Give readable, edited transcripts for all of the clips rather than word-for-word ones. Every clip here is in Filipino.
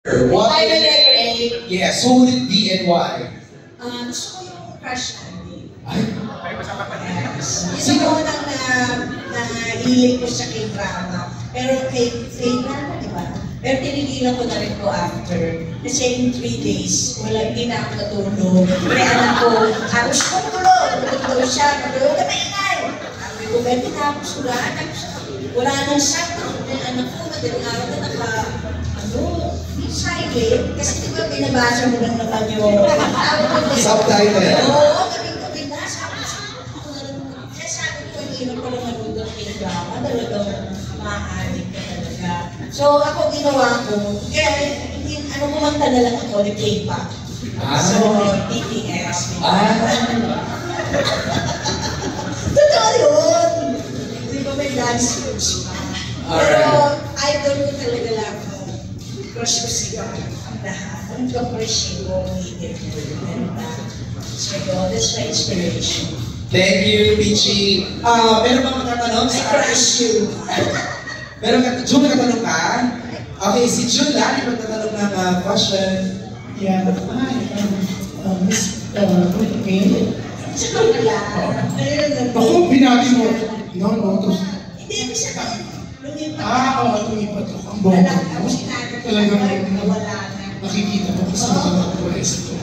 What I would will letter A. yes, who would it be and why? Gusto ko yung crush natin. Ay, Yes. Isa ko nang nahilig ko sa K-drama. Pero K-drama, di ba? Pero tinigilan ko na rin po after. Kasi in 3 days, hindi na ako natulog. Kaya anak ko, tapos ko tulog. Natulog siya, natulog ka maingay. Sabi ko, Betty, tapos ko na. Wala nang sakto. Anak ko, madaling araw na silent. Kasi di ba binabasa mo lang naman yung subtitle. Oo, gabing-gabi na. Kaya sabi ko, hindi na pala marunong K-drama. Talagang maaalik ka talaga. So, ako ginawa ko, kaya kumanta na lang ako ng K-pop. So, BTS. Totoo yun! Di ba may dance moves pa? Pero, idol ko talaga lang. Crush ko siya ang lahat. Ang appreciate ko, higit ko. So, that's my inspiration. Thank you, Pichi. Meron bang magtatanong I crush you. June, nagtatanong ka? Okay, si June lang yung magtatanong ng question. Yeah, hi, Miss May. Sa wala. Ako, binati mo. No, Hindi, ibig sabihin. Tumipat ako. Ang buong ko. Talagang wala na. nakikita ko kasi mga pwes ko.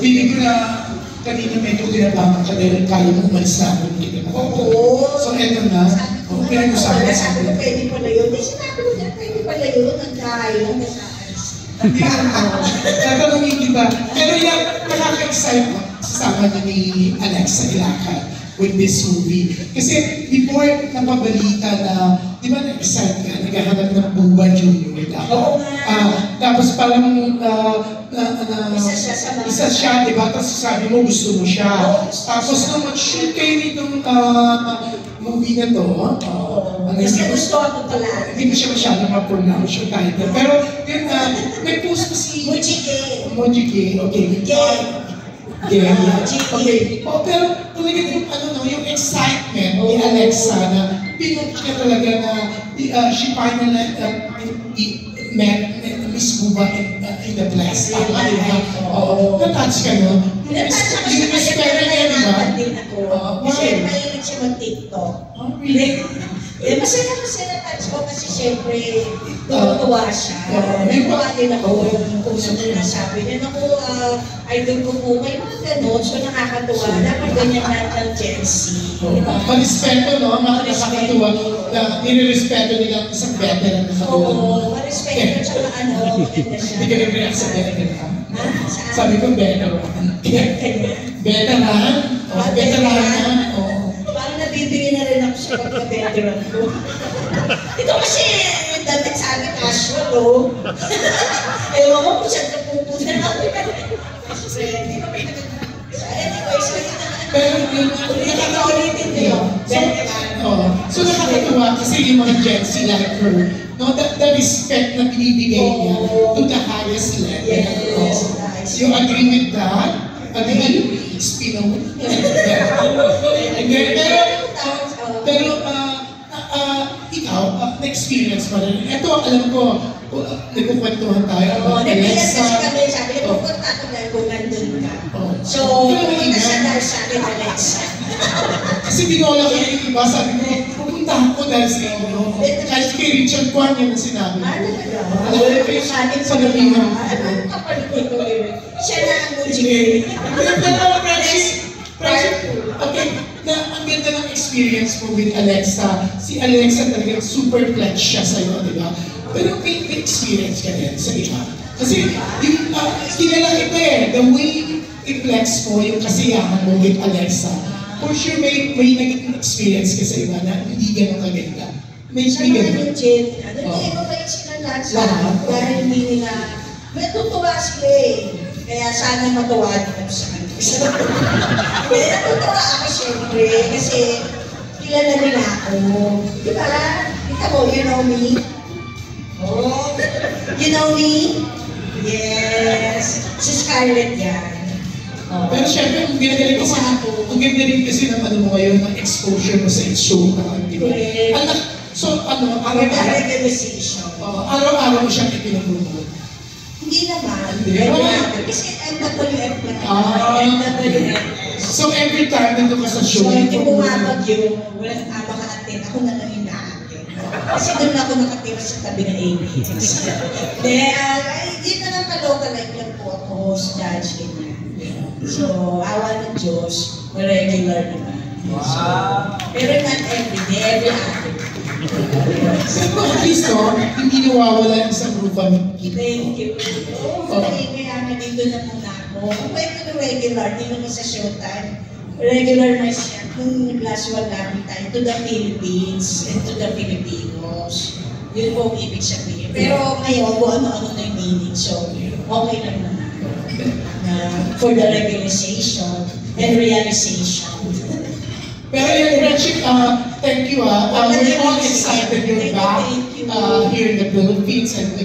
Piling ko na kanina medyo kinabangan ka dahil kaya mo umalis na ako. Oo. So, eto na. Pinag-usapan na Sabi ko, pwede pala yun. Sinabi ko na, pwede pala yun. Ang dahil lang sa Hindi ko tatanungin kita. Pero yan, nakaka-excite mo. Sasama niya ni Alexa Ilacad with this movie. Kasi before napabalita na, di ba na-excite ka, naghahanap ng Buba Junior. Oo nga. Tapos parang isa siya, di ba? Tapos sabi mo, gusto mo siya. Tapos nung mag-shoot kayo nitong movie na to, kasi gusto ako pala. hindi ko siya masyadong ma-pronounce yung title. Pero yun, may post ko si Mojike. Okay. Yeah. Okay. Pero talaga yung yung excitement ni Alexa na pinunch ka talaga na she finally met Miss Buba in the place. Na-touch ka, no? Na-touch ako siya kasi nalalaman din ako. Kasi mahilig siya mag-TikTok. Masaya na-touch ko kasi siyempre tuwa siya. Natuwa din ako yung unang nasabi niya. Naku, idol ko po kayo mga ganon. So nakakatuwa. Dapat ganyan lahat ng Gen Z. Marespeto, no? Nakakatuwa na nire-respeto nila isang veteran na katulad. Oo, marespeto tsaka maganda siya. Hindi ka nag-react sa veteran. Saan? Sabi ko veteran. Veteran? Veteran? Parang nabibili na rin ako sa pagka-veteran ko. Ito kasi, dapat sa akin casual, no? Ewan mo kung saan ka pupunta natin. Anyway, so yun na. Pero yun, Ulitin ko yun. so nakakatuwa kasi yung mga Gen Z like her, no, the respect na binibigay niya to the highest level. Yes. You agree with that? Agree? Spino? Pero ikaw, na-experience mo rin. Ito, alam ko, nagkukwentuhan tayo. Nag-ilas kasi kami, sabi niya, pupunta ako dahil kung nandun ka. So, pupunta siya dahil sa akin, Alexa. Kasi binola ko yung iba, sabi ko, pupunta ako dahil sa inyo. Kahit kay Richard Kwan yun ang sinabi. Alam ko yung sa akin sa gabi na. Ano kapalit ko yun? Siya na ang mujigay. Okay, ang ganda ng experience mo with Alexa. Si Alexa talagang super flex siya sa'yo, di ba? Pero may experience ka din sa iba. Kasi yung kilala kita the way i-flex mo yung kasiyahan mo with Alexa, for sure may naging experience ka sa iba na hindi ganun kaganda. May ganun. Legit. Hindi ko ba yung sinalat sa dahil hindi nila, natutuwa sila eh. Kaya sana matuwa din ako sa kanila. Kaya natutuwa ako siyempre kasi kilala nila ako. Di ba? Kita mo, you know me? Oh, you know me? Yes. Si Scarlett yan. Pero syempre, ang ginagaling kasi ang ganda rin kasi ng ano mo ngayon, ng exposure mo sa show na, di ba? So, ang recognition. Araw-araw mo siyang ipinagbubuhat. Hindi naman. Hindi? Kasi MWF na. Ah. MWF. So every time nandun ka sa show, So, hindi bumabagyo, walang makaatin, ako na lang yung naatin. Kasi doon ako nakatira sa tabi ng ABS. Yun na lang ka-local like lang po ako, host, judge, ganyan. So, awa ng Diyos, regular naman. Wow! Pero not every day, every other. Pero at least, no, hindi nawawala isang Rufa. Thank you. Kaya nandito na muna ako. Kung pwede ko regular, dito ko sa Showtime. Regular na siya. Kung last one namin tayo, to the Philippines and to the Filipinos. Yun po ang ibig sabihin. Pero ngayon, kung ano-ano na yung meaning. So, okay lang naman. For the realization and realization. Pero yung friendship, thank you, we're all excited you're back here in the Philippines and